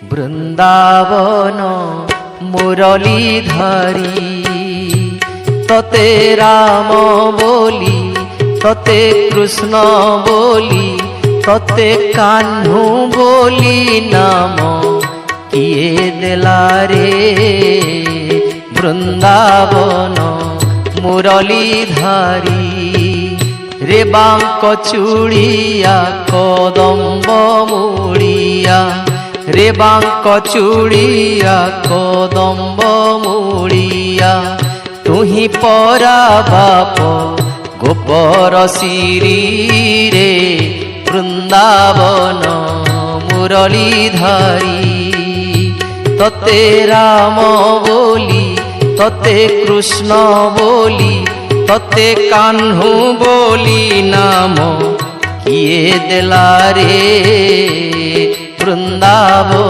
বৃন্দাবন মুরলী ধরি ততে রাম বলি ততে কৃষ্ণ বলি ততে কাহ্নু বলি নাম কিয়ে দেলা রে বৃন্দাবন মুরলী ধরি রে বাঙ্ক চূড়িয়া কদম্ব মুড়িয়া রে বাঙ্ক চূড়িয়া কদম্ব মুড়িয়া তুহি পরা বাপ গোপর শিরি রে বৃন্দাবন মুরলী ধরি ততে রাম বলি ততে কৃষ্ণ বলি ততে কাহ্নু বলি নাম কিয়ে দেলা রে বৃন্দাবন।